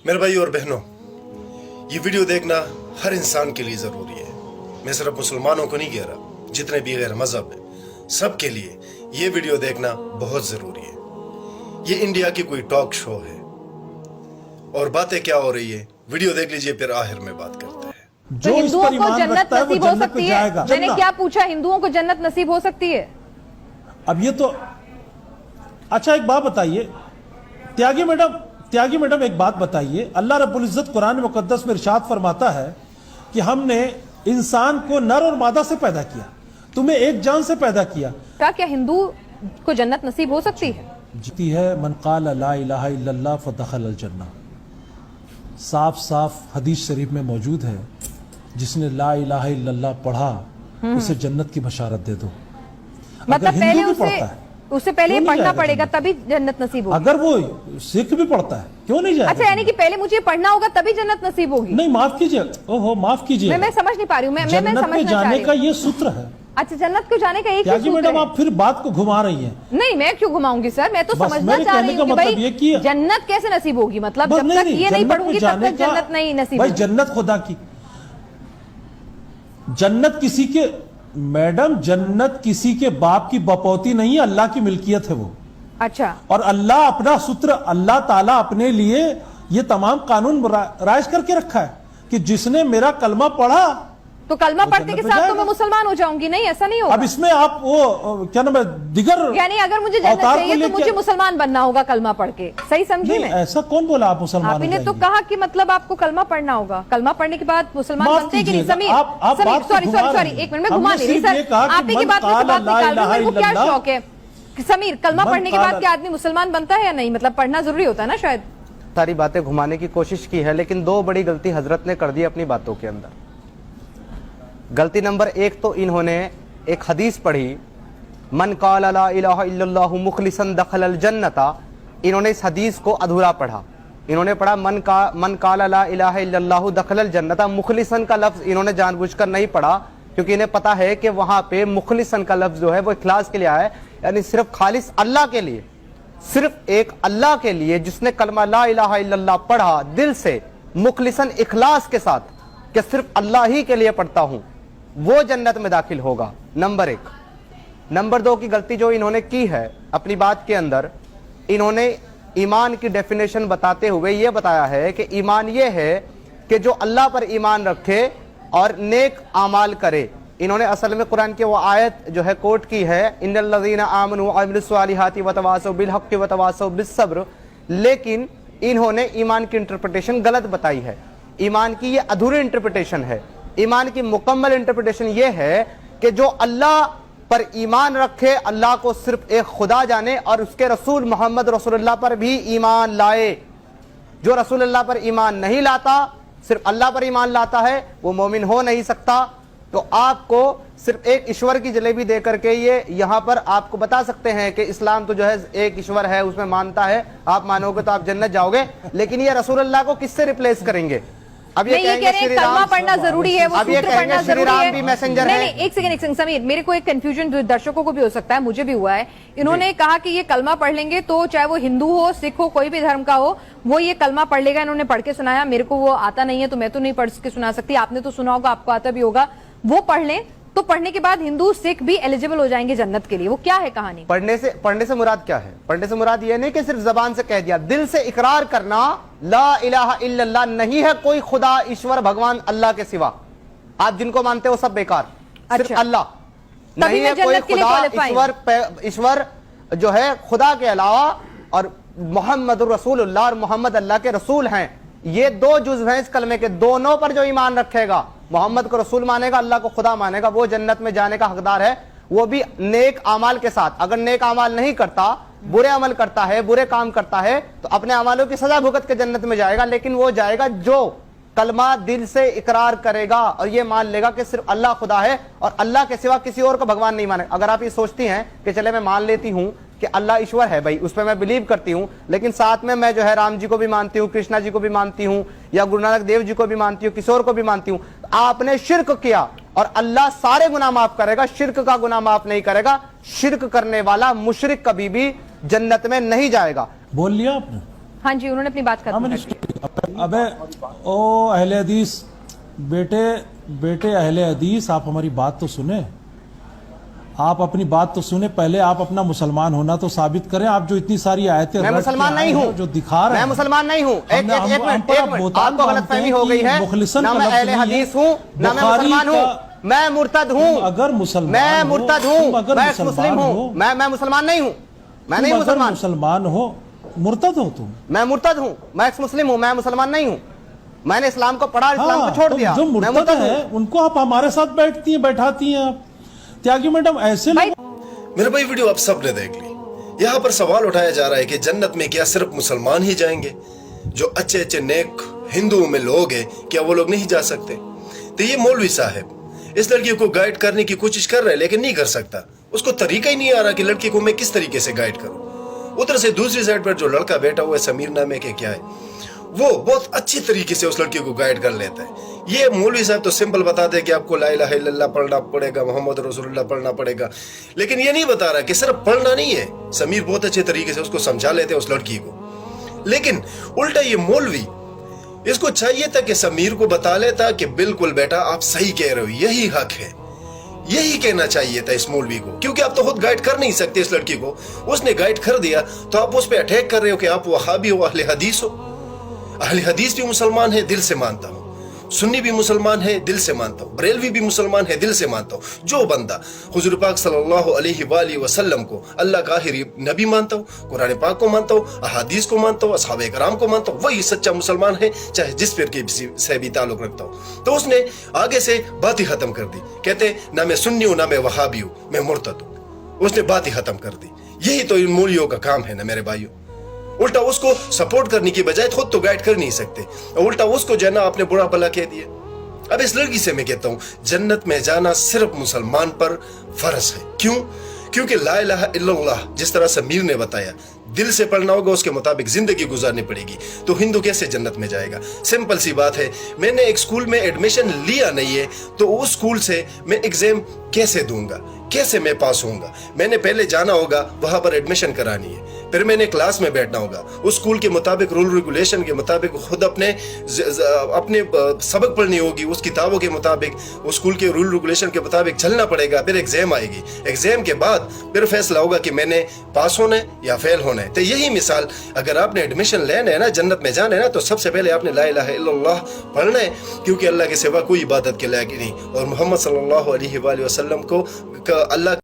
मेरे भाई और बहनों, ये वीडियो देखना हर इंसान के लिए ज़रूरी है। मैं सिर्फ मुसलमानों को नहीं कह रहा, जितने भी गैर मज़हब हैं सबके लिए ये वीडियो देखना बहुत ज़रूरी है। ये इंडिया की कोई टॉक शो है और बातें क्या हो रही है वीडियो देख लीजिए, फिर आखिर में बात करते हैं। जो हिंदुओं को जन्नत नसीब हो सकती है। मैंने क्या पूछा, हिंदुओं को जन्नत नसीब हो सकती है? अब ये तो अच्छा, एक बात बताइए त्यागी मैडम एक बात बताइए। अल्लाह रब्बुल इज्जत कुरान मुकद्दस में इरशाद फरमाता है कि हमने इंसान को नर और मादा से पैदा किया, तुम्हें एक जान से पैदा किया। क्या हिंदू को जन्नत नसीब हो सकती है? जीती है मन क़ाल ला इलाहा इल्लल्लाह फदखल अल जन्नह। साफ साफ हदीस शरीफ में मौजूद है, जिसने ला इलाहा इल्लल्लाह पढ़ा उसे जन्नत की बशारत दे दो। मतलब पहले उससे पहले पढ़ना पड़ेगा तभी जन्नत नसीब होगी। अगर वो सिख भी पढ़ता है क्यों नहीं जाएगा? अच्छा, यानी कि पहले मुझे पढ़ना होगा तभी जन्नत नसीब होगी? नहीं, माफ कीजिए, ओहो माफ कीजिए, मैं समझ नहीं पा रही हूँ। मैं जन्नत में जाने का ये सूत्र है। अच्छा, जन्नत को जाने का एक ही सूत्र है। मैडम आप फिर बात को घुमा रही हैं। नहीं, मैं क्यों घुमाऊंगी सर, मैं तो समझना चाह रही हूँ कि भाई जन्नत कैसे नसीब होगी। मतलब जब तक ये नहीं पढ़ूंगी तब तक जन्नत नहीं नसीब। भाई जन्नत खुदा की, जन्नत किसी के, मैडम जन्नत किसी के बाप की बपौती नहीं है, अल्लाह की मिल्कियत है वो। अच्छा, और अल्लाह अपना सूत्र, अल्लाह ताला अपने लिए ये तमाम कानून राइज करके रखा है कि जिसने मेरा कलमा पढ़ा तो कलमा पढ़ने के साथ तो मैं मुसलमान हो जाऊंगी। नहीं, ऐसा नहीं होगा। अब इसमें आप वो क्या नाम है, दिगर, यानी अगर मुझे जन्नत चाहिए तो मुझे मुसलमान बनना होगा कलमा पढ़ के। सही समझी मैं? ऐसा कौन बोला आप मुसलमान? आपने तो कहा कि मतलब आपको कलमा पढ़ना होगा, कलमा पढ़ने के बाद मुसलमान बनते हैं कि नहीं? समीर सॉरी एक मिनट में घुमा नहीं रही सर, आप ही की बात में बात निकाल रही हूं। मेरे को क्या शौक है समीर, कलमा पढ़ने के बाद क्या आदमी मुसलमान बनता है या नहीं? मतलब पढ़ना जरूरी होता है ना शायद। सारी बातें घुमाने की कोशिश की है, लेकिन दो बड़ी गलती हजरत ने कर दी अपनी बातों के अंदर। गलती नंबर एक तो इन्होंने एक हदीस पढ़ी, मन क़ाल ला इलाहा इल्लल्लाहु मुखलिसन दखलल जन्नता। इन्होंने इस हदीस को अधूरा पढ़ा। इन्होंने पढ़ा मन क़ाल ला इलाहा इल्लल्लाहु दखलल जन्नता। मुखलिसन का लफ्ज इन्होंने जानबूझकर नहीं पढ़ा, क्योंकि इन्हें पता है कि वहां पे मुखलिसन का लफ्ज जो है वो इखलास के लिए आया है, यानी सिर्फ खालिस अल्लाह के लिए, सिर्फ एक अल्लाह के लिए जिसने कलमा ला इलाहा इल्लल्लाह पढ़ा दिल से मुखलिसन इखलास के साथ कि सिर्फ अल्लाह ही के लिए पढ़ता हूं, वो जन्नत में दाखिल होगा। नंबर एक। नंबर दो की गलती जो इन्होंने की है अपनी बात के अंदर, इन्होंने ईमान की डेफिनेशन बताते हुए ये बताया है कि ईमान ये है कि जो अल्लाह पर ईमान रखे और नेक आमाल करे। इन्होंने असल में कुरान की वो आयत जो है कोट की है, इन्नल्लज़ीना आमनू व अमिलुस्सालिहाति व तवासौ बिल हक़्क़ि व तवासौ बिस्सब्र, लेकिन इन्होंने ईमान की इंटरप्रिटेशन गलत बताई है। ईमान की ये अधूरी इंटरप्रिटेशन है। ईमान की मुकम्मल इंटरप्रिटेशन ये है कि जो अल्लाह पर ईमान रखे, अल्लाह को सिर्फ एक खुदा जाने और उसके रसूल मोहम्मद रसूलुल्लाह पर भी ईमान लाए। जो रसूलुल्लाह पर ईमान नहीं लाता, सिर्फ अल्लाह पर ईमान लाता है, वो मोमिन हो नहीं सकता। तो आपको सिर्फ एक ईश्वर की जलेबी दे करके ये यहाँ पर आपको बता सकते हैं कि इस्लाम तो जो है एक ईश्वर है, उसमें मानता है, आप मानोगे तो आप जन्नत जाओगे, लेकिन ये रसूलुल्लाह को किससे रिप्लेस करेंगे? अब ये कहेंगे कलमा पढ़ना जरूरी है, वो सूत्र पढ़ना जरूरी है। भी मैसेंजर है। नहीं, एक सेकंड समीर, मेरे को एक कंफ्यूजन दर्शकों को भी हो सकता है, मुझे भी हुआ है। इन्होंने कहा कि ये कलमा पढ़ लेंगे तो चाहे वो हिंदू हो, सिख हो, कोई भी धर्म का हो, वो ये कलमा पढ़ लेगा। इन्होंने पढ़ के सुनाया, मेरे को वो आता नहीं है तो मैं तो नहीं पढ़ के सुना सकती। आपने तो सुना होगा, आपको आता भी होगा। वो पढ़ लें तो पढ़ने के बाद हिंदू सिख भी एलिजिबल हो जाएंगे जन्नत के लिए। वो क्या है कहानी? पढ़ने से मुराद क्या है? पढ़ने से मुराद ये नहीं कि सिर्फ जबान से कह दिया, दिल से इकरार करना ला इलाहा इल्लल्लाह, नहीं है कोई खुदा ईश्वर भगवान अल्लाह के सिवा। आप जिनको मानते हो सब बेकार, सिर्फ अल्लाह। नहीं है कोई खुदा ईश्वर जो है खुदा के अलावा, और मोहम्मद रसूलुल्लाह और मोहम्मद अल्लाह के रसूल हैं। ये दो जुज़ हैं इस कलमे के। दोनों पर जो ईमान रखेगा, मोहम्मद को रसूल मानेगा, अल्लाह को खुदा मानेगा, वो जन्नत में जाने का हकदार है, वो भी नेक अमाल के साथ। अगर नेक अमाल नहीं करता, बुरे अमल करता है, बुरे काम करता है, तो अपने अमालों की सजा भुगत के जन्नत में जाएगा। लेकिन वो जाएगा जो कलमा दिल से इकरार करेगा और ये मान लेगा कि सिर्फ अल्लाह खुदा है और अल्लाह के सिवा किसी और को भगवान नहीं माने। अगर आप ये सोचती हैं कि चले मैं मान लेती हूं कि अल्लाह ईश्वर है, भाई उस पर मैं बिलीव करती हूँ, लेकिन साथ में मैं जो है राम जी को भी मानती हूँ, कृष्णा जी को भी मानती हूँ, या गुरु नानक देव जी को भी मानती हूँ, किसी और को भी मानती हूँ, आपने शिर्क किया और अल्लाह सारे गुनाह माफ करेगा, शिर्क का गुनाह माफ नहीं करेगा। शिर्क करने वाला मुशरिक कभी भी जन्नत में नहीं जाएगा। बोल लिया आपने? हाँ जी, उन्होंने अपनी बात कर दी। अबे ओ अहले हदीस, बेटे अहले हदीस, आप हमारी बात तो सुने, आप अपनी बात तो सुने। पहले आप अपना मुसलमान होना तो साबित करें। आप जो इतनी सारी आयतें मैं रट के मुसलमान आए नहीं हैं, हूँ, जो दिखा रहे मैं हैं, मुसलमान नहीं हूँ। एक हमने- मिनट, हम पर आप बोताल आपको बांधते गलतफहमी हैं हो गई कि है। मुखलिसन ना का मैं लफ्ज़ अहले नहीं है। हदीस हूँ, ना मैं बुखारी मुसलमान हूँ, का- मैं मुर्तद हूँ। तुम अगर मुसलमान मैं हो, मुर्तद तुम हूँ, अगर मैं मुसलमान मुस्लिम हो, हूँ, मैं मुसलमान नहीं हूँ, मैं नहीं तुम अगर मुसलमान, मुसलमान हो, मुर्तद हो तुम। मैं मुर्तद हूँ, मैं एक्स मुस्लिम हूँ, मैं मुसलमान नहीं हूँ। मैंने इस्लाम को पढ़ा, इस्लाम को छोड़ तो दिया, जो मैं मुर्तद मुर्तद है हूँ। उनको आप हमारे साथ बैठाती हैं आप। त्यागी मैडम, ऐसे भाई लोग मेरे भाई वीडियो आप सबने देख ली। यहाँ पर सवाल उठाया जा रहा है कि जन्नत में क्या सिर्फ मुसलमान ही जाएंगे? जो अच्छे अच्छे नेक हिंदुओं में लोग हैं, क्या वो लोग नहीं जा सकते? तो ये मौलवी साहब इस लड़की को गाइड करने की कोशिश कर रहा है, लेकिन नहीं कर सकता। उसको तरीका ही नहीं आ रहा कि लड़की को मैं किस तरीके से गाइड करूं। उधर से दूसरी साइड पर जो लड़का बैठा हुआ है, समीर नामे के क्या है, वो बहुत अच्छी तरीके से उस लड़की को गाइड कर लेता है। ये मौलवी साहब तो सिंपल बताते हैं कि आपको ला इलाहा इल्लल्लाह पढ़ना पड़ेगा, मोहम्मद रसूलुल्लाह पढ़ना पड़ेगा, लेकिन ये नहीं बता रहा कि सिर्फ पढ़ना नहीं है। समीर बहुत अच्छे तरीके से उसको समझा लेते हैं उस लड़की को, लेकिन उल्टा ये मौलवी, इसको चाहिए था कि समीर को बता लेता कि बिल्कुल बेटा आप सही कह रहे हो, यही हक है, यही कहना चाहिए था इस मौलवी को, क्योंकि आप तो खुद गाइड कर नहीं सकते इस लड़की को। उसने गाइड कर दिया तो आप उस पर अटैक कर रहे हो कि आप वहाबी हो, अहले हदीस हो। अहले हदीस भी मुसलमान है, दिल से मानता हूँ। सुन्नी भी मुसलमान है, दिल से मानता हूँ। बरेलवी भी मुसलमान है, दिल से मानता हूँ। जो बंदा हुजूर पाक सल्लल्लाहु अलैहि वसल्लम को अल्लाह का आखिरी नबी मानता हूँ, कुरान पाक को मानता हूँ, अहादीस को मानता हूँ, असहाबे कराम को मानता हूँ, वही सच्चा मुसलमान है, चाहे जिस फिरके से भी ताल्लुक रखता हूँ। तो उसने आगे से बात ही खत्म कर दी। कहते ना मैं सुन्नी हूँ, ना मैं वहाबी हूँ, मैं मुर्तद हूँ। उसने बात ही खत्म कर दी। यही तो इन मौलवियों का काम है ना मेरे भाइयों। उल्टा उसको सपोर्ट करने की बजाय खुद तो गाइड कर नहीं सकते, उल्टा उसको जो है ना आपने बुरा भला कह दिया। अब इस लड़की से मैं कहता हूं, जन्नत में जाना सिर्फ मुसलमान पर फर्ज है। क्यों? क्योंकि ला इलाहा इल्लल्लाह जिस तरह समीर ने बताया, दिल से पढ़ना होगा, उसके मुताबिक जिंदगी गुजारनी पड़ेगी। तो हिंदू कैसे जन्नत में जाएगा? सिंपल सी बात है, मैंने एक स्कूल में एडमिशन लिया नहीं है, तो उस स्कूल से मैं एग्जाम कैसे दूंगा, कैसे मैं पास होऊंगा? मैंने पहले जाना होगा, वहां पर एडमिशन करानी है, फिर मैंने क्लास में बैठना होगा, उस स्कूल के मुताबिक रूल रेगुलेशन के मुताबिक खुद अपने सबक पढ़नी होगी, उस किताबों के मुताबिक, उस स्कूल के रूल रेगुलेशन के मुताबिक चलना पड़ेगा। फिर एग्जाम आएगी, एग्जाम के बाद फिर फैसला होगा कि मैंने पास होना है या फेल होना है। तो यही मिसाल, अगर आपने एडमिशन लेना है ना, जन्नत में जाना है ना, तो सबसे पहले आपने ला इलाहा इल्लल्लाह पढ़ना है, क्योंकि अल्लाह के सिवा कोई इबादत के लायक नहीं, और मोहम्मद सल्लल्लाहु अलैहि वसल्लम को अल्लाह